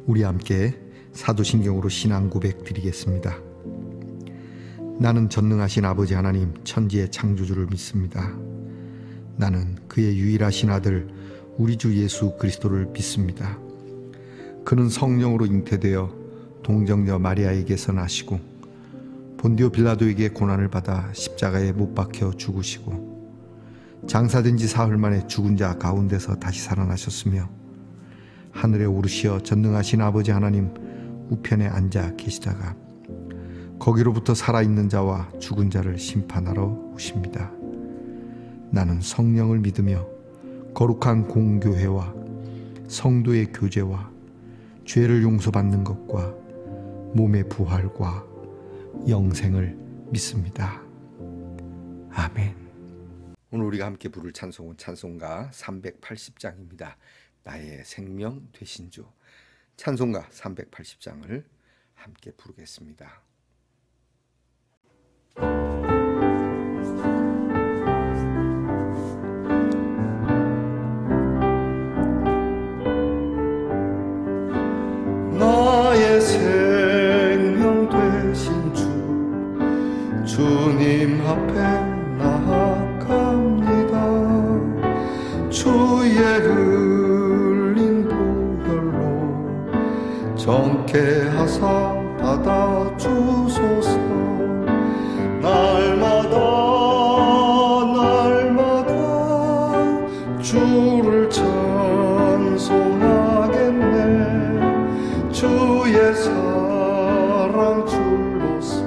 우리 함께 사도신경으로 신앙 고백 드리겠습니다. 나는 전능하신 아버지 하나님 천지의 창조주를 믿습니다. 나는 그의 유일하신 아들 우리 주 예수 그리스도를 믿습니다. 그는 성령으로 잉태되어 동정녀 마리아에게서 나시고 본디오 빌라도에게 고난을 받아 십자가에 못 박혀 죽으시고 장사된 지 사흘 만에 죽은 자 가운데서 다시 살아나셨으며 하늘에 오르시어 전능하신 아버지 하나님 우편에 앉아 계시다가 거기로부터 살아있는 자와 죽은 자를 심판하러 오십니다. 나는 성령을 믿으며 거룩한 공교회와 성도의 교제와 죄를 용서받는 것과 몸의 부활과 영생을 믿습니다. 아멘. 오늘 우리가 함께 부를 찬송은 찬송가 380장입니다. 나의 생명 되신 주. 찬송가 380장을 함께 부르겠습니다. 나의 생명 되신 주, 주님 앞에 나아갑니다. 주의 흘린 보혈로 정케 하사 받아주소서. 날마다 주를 찬송하겠네. 주의 사랑 줄로서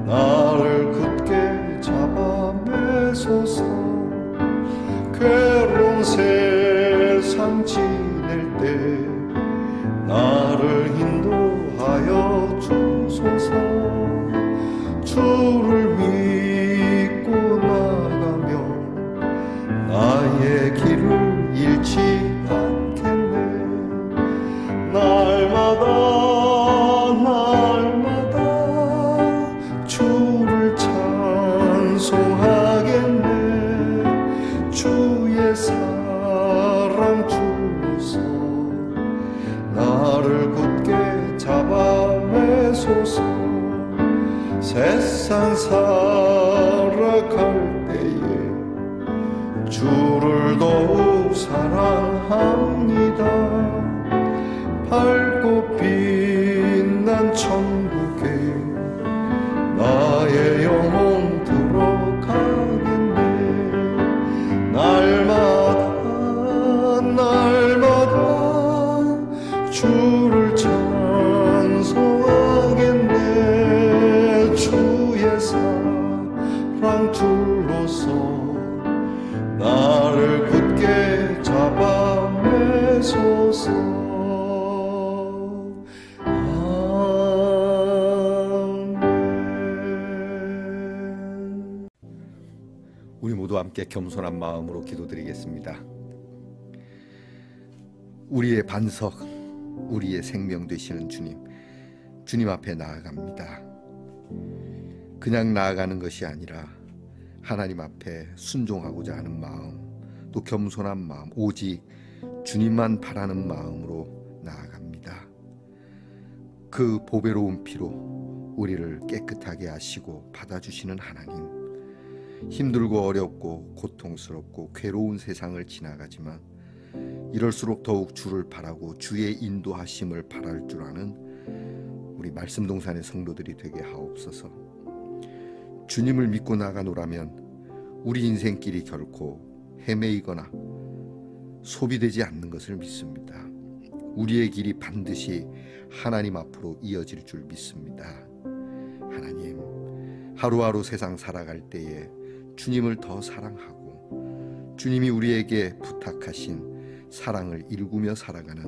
나를 굳게 잡아 매소서. 괴로운 세상 지낼 때 나를 인도하여 주소서. 주를 믿고 나가면 나의 길을 잃지 않겠네. 날마다 주를 찬송하겠네. 주의 사랑 줄로서 나를 굳게 잡아 매소서. 세상 살아갈 때에 주를 더욱 사랑합니다. 밝고 빛난 천국에 나의 영혼 들어가겠네. 날마다 주를 찬송하겠네. 주의 사랑 줄로서 나를 굳게 잡아 매소서. 아멘. 우리 모두 함께 겸손한 마음으로 기도드리겠습니다. 우리의 반석, 우리의 생명 되시는 주님 앞에 나아갑니다. 그냥 나아가는 것이 아니라 하나님 앞에 순종하고자 하는 마음, 또 겸손한 마음, 오직 주님만 바라는 마음으로 나아갑니다. 그 보배로운 피로 우리를 깨끗하게 하시고 받아주시는 하나님, 힘들고 어렵고 고통스럽고 괴로운 세상을 지나가지만 이럴수록 더욱 주를 바라고 주의 인도하심을 바랄 줄 아는 우리 말씀동산의 성도들이 되게 하옵소서. 주님을 믿고 나가노라면 우리 인생길이 결코 헤매이거나 소비되지 않는 것을 믿습니다. 우리의 길이 반드시 하나님 앞으로 이어질 줄 믿습니다. 하나님, 하루하루 세상 살아갈 때에 주님을 더 사랑하고 주님이 우리에게 부탁하신 사랑을 일구며 살아가는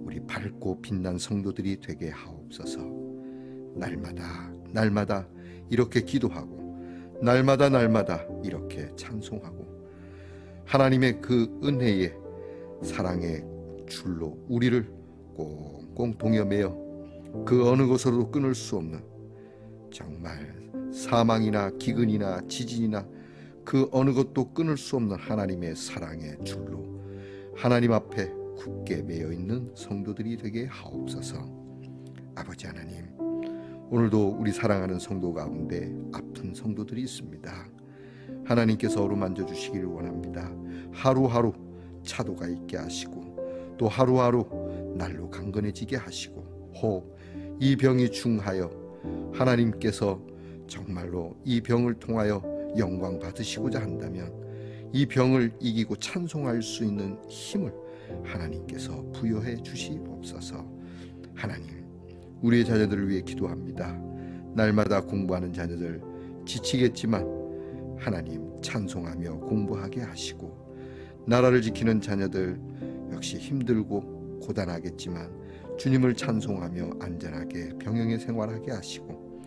우리 밝고 빛난 성도들이 되게 하옵소서. 날마다 이렇게 기도하고 날마다 이렇게 찬송하고 하나님의 그 은혜의 사랑의 줄로 우리를 꽁꽁 동여매어 그 어느 곳으로도 끊을 수 없는, 정말 사망이나 기근이나 지진이나 그 어느 것도 끊을 수 없는 하나님의 사랑의 줄로 하나님 앞에 굳게 매여 있는 성도들이 되게 하옵소서. 아버지 하나님, 오늘도 우리 사랑하는 성도 가운데 아픈 성도들이 있습니다. 하나님께서 어루만져 주시기를 원합니다. 하루하루 차도가 있게 하시고 또 하루하루 날로 강건해지게 하시고, 혹 이 병이 중하여 하나님께서 정말로 이 병을 통하여 영광 받으시고자 한다면 이 병을 이기고 찬송할 수 있는 힘을 하나님께서 부여해 주시옵소서. 하나님, 우리의 자녀들을 위해 기도합니다. 날마다 공부하는 자녀들 지치겠지만 하나님 찬송하며 공부하게 하시고, 나라를 지키는 자녀들 역시 힘들고 고단하겠지만 주님을 찬송하며 안전하게 병영의 생활하게 하시고,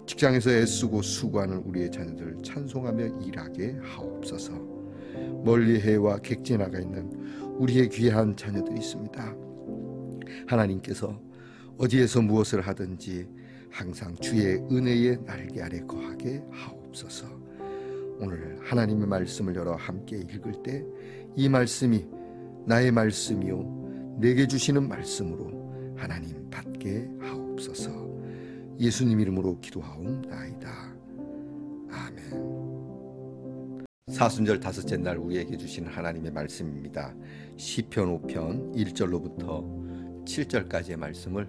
직장에서 애쓰고 수고하는 우리의 자녀들 찬송하며 일하게 하옵소서. 멀리 해와 객지 나가 있는 우리의 귀한 자녀들이 있습니다. 하나님께서 어디에서 무엇을 하든지 항상 주의 은혜의 날개 아래 거하게 하옵소서. 오늘 하나님의 말씀을 열어 함께 읽을 때 이 말씀이 나의 말씀이요 내게 주시는 말씀으로 하나님 받게 하옵소서. 예수님 이름으로 기도하옵나이다. 아멘. 사순절 다섯째 날 우리에게 주신 하나님의 말씀입니다. 시편 5편 1절로부터 7절까지의 말씀을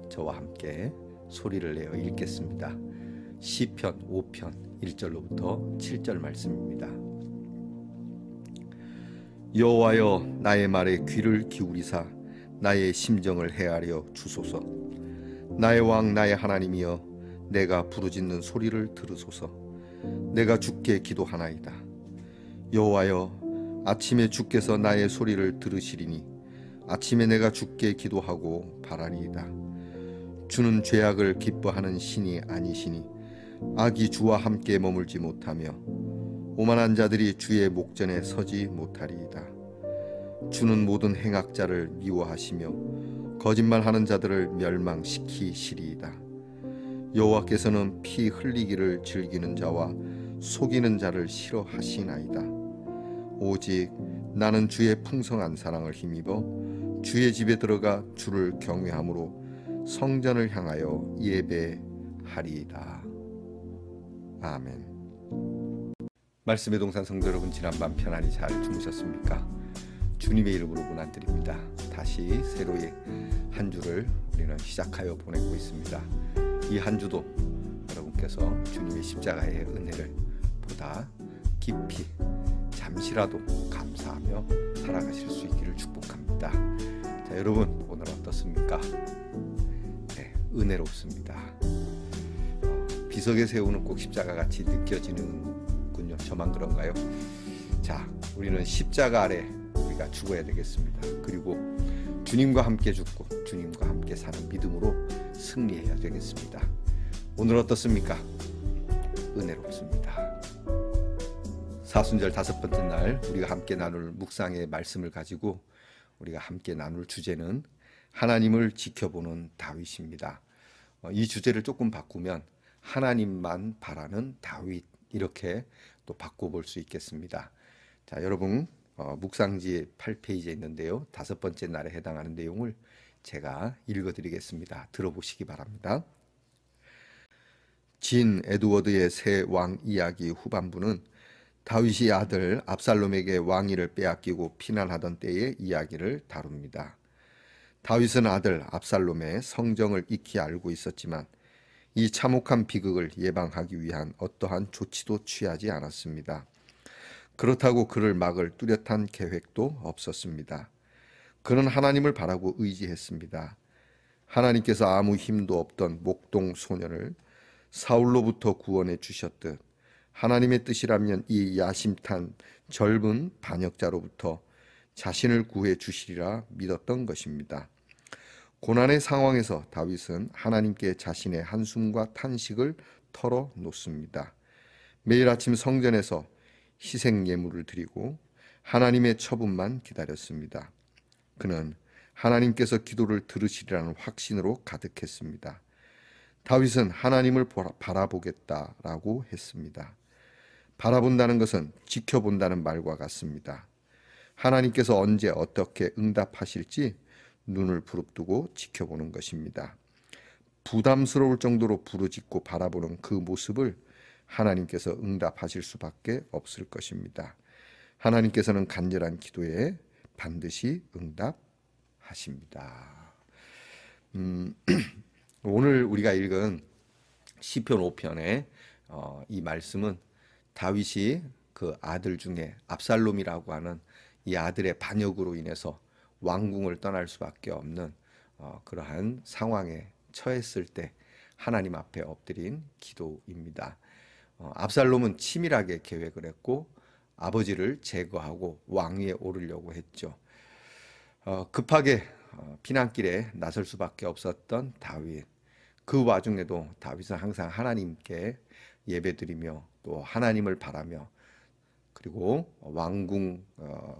저와 함께 소리를 내어 읽겠습니다. 시편 5편 1절로부터 7절 말씀입니다. 여호와여, 나의 말에 귀를 기울이사 나의 심정을 헤아려 주소서. 나의 왕 나의 하나님이여, 내가 부르짖는 소리를 들으소서. 내가 주께 기도하나이다. 여호와여, 아침에 주께서 나의 소리를 들으시리니 아침에 내가 주께 기도하고 바라리이다. 주는 죄악을 기뻐하는 신이 아니시니 악이 주와 함께 머물지 못하며 오만한 자들이 주의 목전에 서지 못하리이다. 주는 모든 행악자를 미워하시며 거짓말하는 자들을 멸망시키시리이다. 여호와께서는 피 흘리기를 즐기는 자와 속이는 자를 싫어하시나이다. 오직 나는 주의 풍성한 사랑을 힘입어 주의 집에 들어가 주를 경외함으로 성전을 향하여 예배하리이다. 아멘. 말씀의 동산 성도 여러분, 지난밤 편안히 잘 주무셨습니까? 주님의 이름으로 문안드립니다. 다시 새로의 한 주를 우리는 시작하여 보내고 있습니다. 이 한 주도 여러분께서 주님의 십자가의 은혜를 보다 깊이 잠시라도 감사하며 살아가실 수 있기를 축복합니다. 자, 여러분 오늘 어떻습니까? 네, 은혜롭습니다. 비석에 세우는 꼭 십자가 같이 느껴지는군요. 저만 그런가요? 자, 우리는 십자가 아래 우리가 죽어야 되겠습니다. 그리고 주님과 함께 죽고 주님과 함께 사는 믿음으로 승리해야 되겠습니다. 오늘 어떻습니까? 은혜롭습니다. 사순절 다섯 번째 날 우리가 함께 나눌 묵상의 말씀을 가지고 우리가 함께 나눌 주제는 하나님을 지켜보는 다윗입니다. 이 주제를 조금 바꾸면 하나님만 바라는 다윗, 이렇게 또 바꿔볼 수 있겠습니다. 자, 여러분 묵상지 8페이지에 있는데요, 다섯 번째 날에 해당하는 내용을 제가 읽어드리겠습니다. 들어보시기 바랍니다. 진 에드워드의 새 왕 이야기 후반부는 다윗이 아들 압살롬에게 왕위를 빼앗기고 피난하던 때의 이야기를 다룹니다. 다윗은 아들 압살롬의 성정을 익히 알고 있었지만 이 참혹한 비극을 예방하기 위한 어떠한 조치도 취하지 않았습니다. 그렇다고 그를 막을 뚜렷한 계획도 없었습니다. 그는 하나님을 바라고 의지했습니다. 하나님께서 아무 힘도 없던 목동 소년을 사울로부터 구원해 주셨듯 하나님의 뜻이라면 이 야심탄 젊은 반역자로부터 자신을 구해 주시리라 믿었던 것입니다. 고난의 상황에서 다윗은 하나님께 자신의 한숨과 탄식을 털어놓습니다. 매일 아침 성전에서 희생 예물을 드리고 하나님의 처분만 기다렸습니다. 그는 하나님께서 기도를 들으시리라는 확신으로 가득했습니다. 다윗은 하나님을 바라보겠다라고 했습니다. 바라본다는 것은 지켜본다는 말과 같습니다. 하나님께서 언제 어떻게 응답하실지 눈을 부릅뜨고 지켜보는 것입니다. 부담스러울 정도로 부르짖고 바라보는 그 모습을 하나님께서 응답하실 수밖에 없을 것입니다. 하나님께서는 간절한 기도에 반드시 응답하십니다. 오늘 우리가 읽은 시편 5편의 이 말씀은 다윗이 그 아들 중에 압살롬이라고 하는 이 아들의 반역으로 인해서 왕궁을 떠날 수밖에 없는 그러한 상황에 처했을 때 하나님 앞에 엎드린 기도입니다. 압살롬은 치밀하게 계획을 했고 아버지를 제거하고 왕위에 오르려고 했죠. 급하게 피난길에 나설 수밖에 없었던 다윗. 그 와중에도 다윗은 항상 하나님께 예배드리며 또 하나님을 바라며 그리고 왕궁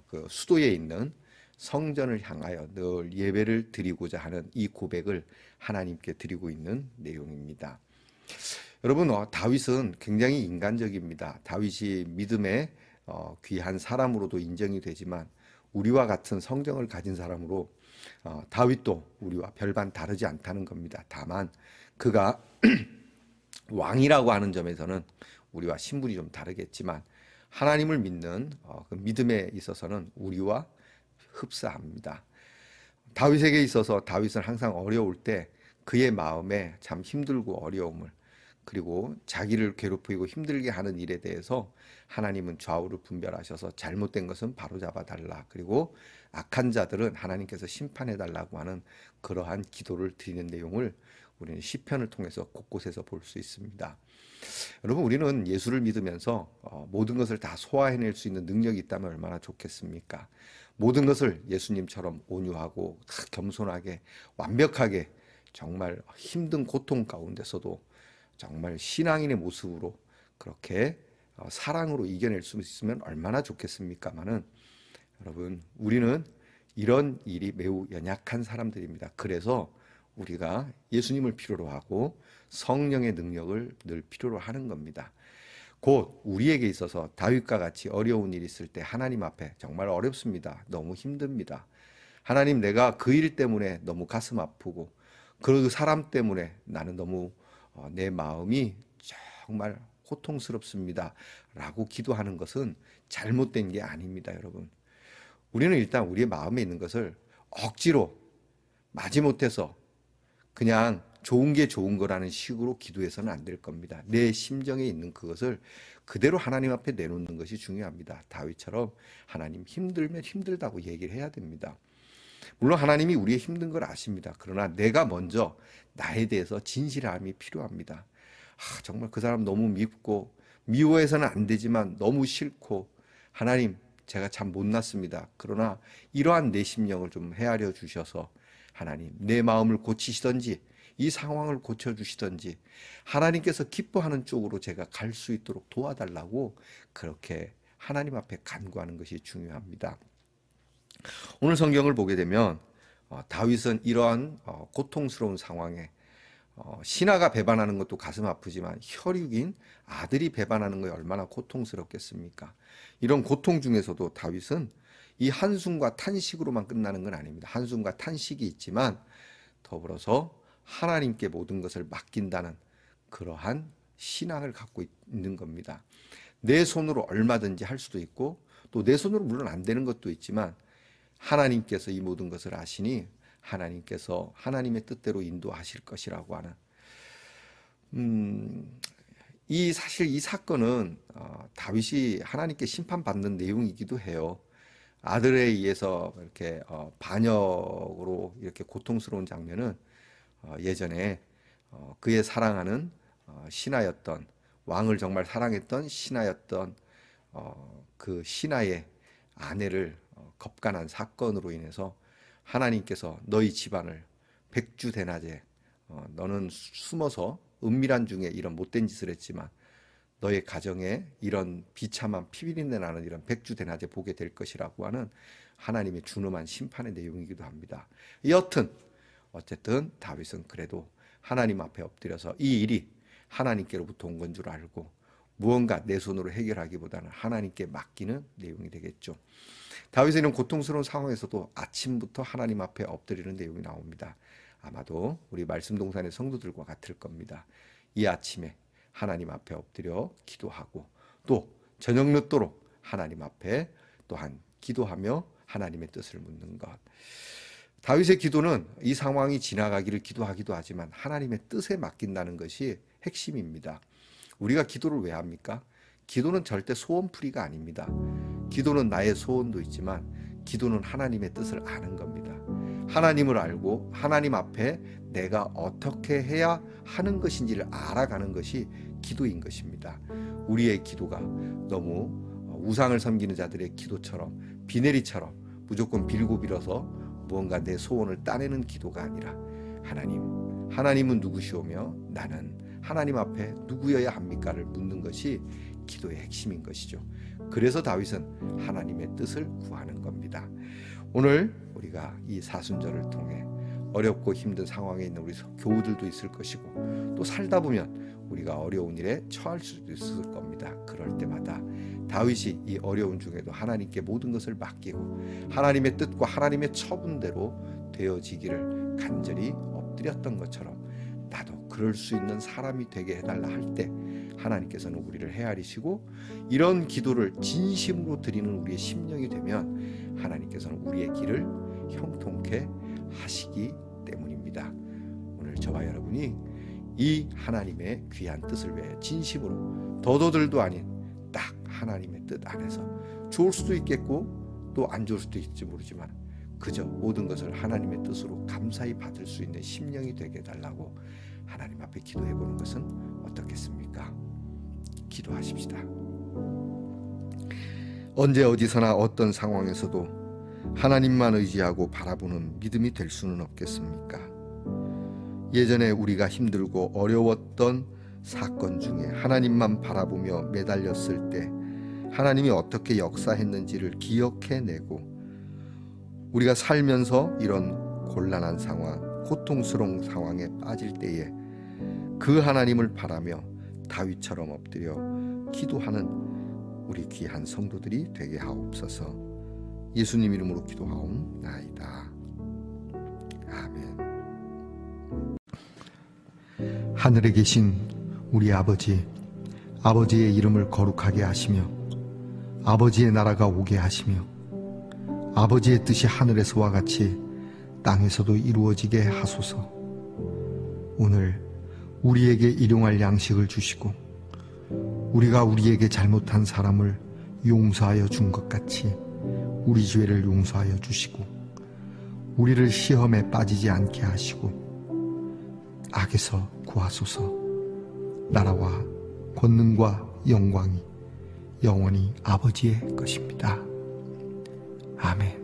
그 수도에 있는 성전을 향하여 늘 예배를 드리고자 하는 이 고백을 하나님께 드리고 있는 내용입니다. 여러분, 다윗은 굉장히 인간적입니다. 다윗이 믿음의 귀한 사람으로도 인정이 되지만 우리와 같은 성정을 가진 사람으로 다윗도 우리와 별반 다르지 않다는 겁니다. 다만 그가 왕이라고 하는 점에서는 우리와 신분이 좀 다르겠지만 하나님을 믿는 그 믿음에 있어서는 우리와 흡사합니다. 다윗에게 있어서 다윗은 항상 어려울 때 그의 마음에 참 힘들고 어려움을 그리고 자기를 괴롭히고 힘들게 하는 일에 대해서 하나님은 좌우를 분별하셔서 잘못된 것은 바로잡아 달라. 그리고 악한 자들은 하나님께서 심판해 달라고 하는 그러한 기도를 드리는 내용을 우리는 시편을 통해서 곳곳에서 볼 수 있습니다. 여러분, 우리는 예수를 믿으면서 모든 것을 다 소화해낼 수 있는 능력이 있다면 얼마나 좋겠습니까? 모든 것을 예수님처럼 온유하고 겸손하게 완벽하게 정말 힘든 고통 가운데서도 정말 신앙인의 모습으로 그렇게 사랑으로 이겨낼 수 있으면 얼마나 좋겠습니까마는 여러분, 우리는 이런 일이 매우 연약한 사람들입니다. 그래서 우리가 예수님을 필요로 하고 성령의 능력을 늘 필요로 하는 겁니다. 곧 우리에게 있어서 다윗과 같이 어려운 일이 있을 때 하나님 앞에 정말 어렵습니다. 너무 힘듭니다. 하나님, 내가 그 일 때문에 너무 가슴 아프고 그 사람 때문에 나는 너무 내 마음이 정말 고통스럽습니다. 라고 기도하는 것은 잘못된 게 아닙니다, 여러분. 우리는 일단 우리의 마음에 있는 것을 억지로 마지못해서 그냥 좋은 게 좋은 거라는 식으로 기도해서는 안 될 겁니다. 내 심정에 있는 그것을 그대로 하나님 앞에 내놓는 것이 중요합니다. 다윗처럼 하나님, 힘들면 힘들다고 얘기를 해야 됩니다. 물론 하나님이 우리의 힘든 걸 아십니다. 그러나 내가 먼저 나에 대해서 진실함이 필요합니다. 정말 그 사람 너무 밉고 미워해서는 안 되지만 너무 싫고 하나님, 제가 참 못났습니다. 그러나 이러한 내 심령을 좀 헤아려 주셔서 하나님, 내 마음을 고치시던지 이 상황을 고쳐주시던지 하나님께서 기뻐하는 쪽으로 제가 갈 수 있도록 도와달라고 그렇게 하나님 앞에 간구하는 것이 중요합니다. 오늘 성경을 보게 되면 다윗은 이러한 고통스러운 상황에 신하가 배반하는 것도 가슴 아프지만 혈육인 아들이 배반하는 것이 얼마나 고통스럽겠습니까? 이런 고통 중에서도 다윗은 이 한숨과 탄식으로만 끝나는 건 아닙니다. 한숨과 탄식이 있지만 더불어서 하나님께 모든 것을 맡긴다는 그러한 신앙을 갖고 있는 겁니다. 내 손으로 얼마든지 할 수도 있고 또 내 손으로 물론 안 되는 것도 있지만 하나님께서 이 모든 것을 아시니 하나님께서 하나님의 뜻대로 인도하실 것이라고 하는 사실 이 사건은 다윗이 하나님께 심판받는 내용이기도 해요. 아들에 의해서 이렇게 반역으로 이렇게 고통스러운 장면은 예전에 그의 사랑하는 신하였던 왕을 정말 사랑했던 신하였던 그 신하의 아내를 겁간한 사건으로 인해서 하나님께서 너희 집안을 백주대낮에 너는 숨어서 은밀한 중에 이런 못된 짓을 했지만 너의 가정에 이런 비참한 피비린내 나는 이런 백주대낮에 보게 될 것이라고 하는 하나님의 준엄한 심판의 내용이기도 합니다. 여튼 어쨌든 다윗은 그래도 하나님 앞에 엎드려서 이 일이 하나님께로부터 온 건 줄 알고 무언가 내 손으로 해결하기보다는 하나님께 맡기는 내용이 되겠죠. 다윗은 고통스러운 상황에서도 아침부터 하나님 앞에 엎드리는 내용이 나옵니다. 아마도 우리 말씀 동산의 성도들과 같을 겁니다. 이 아침에 하나님 앞에 엎드려 기도하고 또 저녁 늦도록 하나님 앞에 또한 기도하며 하나님의 뜻을 묻는 것. 다윗의 기도는 이 상황이 지나가기를 기도하기도 하지만 하나님의 뜻에 맡긴다는 것이 핵심입니다. 우리가 기도를 왜 합니까? 기도는 절대 소원풀이가 아닙니다. 기도는 나의 소원도 있지만 기도는 하나님의 뜻을 아는 겁니다. 하나님을 알고 하나님 앞에 내가 어떻게 해야 하는 것인지를 알아가는 것이 기도인 것입니다. 우리의 기도가 너무 우상을 섬기는 자들의 기도처럼 비내리처럼 무조건 빌고 빌어서 무언가 내 소원을 따내는 기도가 아니라 하나님은 누구시오며 나는 하나님 앞에 누구여야 합니까를 묻는 것이 기도의 핵심인 것이죠. 그래서 다윗은 하나님의 뜻을 구하는 겁니다. 오늘 우리가 이 사순절을 통해 어렵고 힘든 상황에 있는 우리 교우들도 있을 것이고 또 살다 보면 우리가 어려운 일에 처할 수도 있을 겁니다. 그럴 때마다 다윗이 이 어려운 중에도 하나님께 모든 것을 맡기고 하나님의 뜻과 하나님의 처분대로 되어지기를 간절히 엎드렸던 것처럼 나도 그럴 수 있는 사람이 되게 해달라 할 때 하나님께서는 우리를 헤아리시고 이런 기도를 진심으로 드리는 우리의 심령이 되면 하나님께서는 우리의 길을 형통케 하시기 때문입니다. 오늘 저와 여러분이 이 하나님의 귀한 뜻을 위해 진심으로 더더들도 아닌 딱 하나님의 뜻 안에서 좋을 수도 있겠고 또 안 좋을 수도 있을지 모르지만 그저 모든 것을 하나님의 뜻으로 감사히 받을 수 있는 심령이 되게 해달라고 하나님 앞에 기도해 보는 것은 어떻겠습니까? 기도하십시다. 언제 어디서나 어떤 상황에서도 하나님만 의지하고 바라보는 믿음이 될 수는 없겠습니까? 예전에 우리가 힘들고 어려웠던 사건 중에 하나님만 바라보며 매달렸을 때 하나님이 어떻게 역사했는지를 기억해내고 우리가 살면서 이런 곤란한 상황, 고통스러운 상황에 빠질 때에 그 하나님을 바라며 다윗처럼 엎드려 기도하는 우리 귀한 성도들이 되게 하옵소서. 예수님 이름으로 기도하옵나이다. 아멘. 하늘에 계신 우리 아버지의 이름을 거룩하게 하시며 아버지의 나라가 오게 하시며 아버지의 뜻이 하늘에서와 같이 땅에서도 이루어지게 하소서. 오늘 우리에게 일용할 양식을 주시고 우리가 우리에게 잘못한 사람을 용서하여 준 것 같이 우리 죄를 용서하여 주시고 우리를 시험에 빠지지 않게 하시고 악에서 구하소서. 나라와 권능과 영광이 영원히 아버지의 것입니다. 아멘.